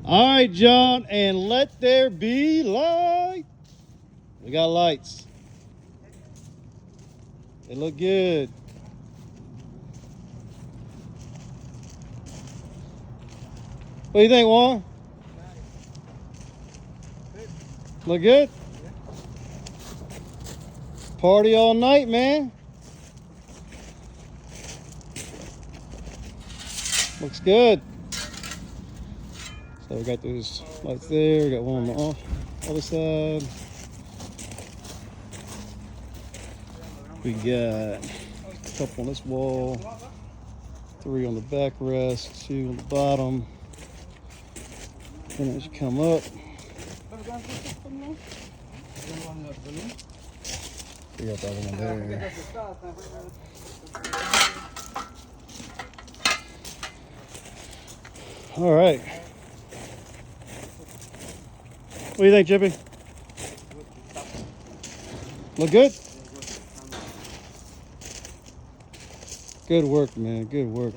All right, John, and let there be light. We got lights. They look good. What do you think, Juan? Look good? Party all night, man. Looks good. So we got those lights there. We got one on the other side. We got a couple on this wall. 3 on the backrest. 2 on the bottom. And as you come up, we got the other one there. All right. What do you think, Chippy? Look good? Good work, man. Good work.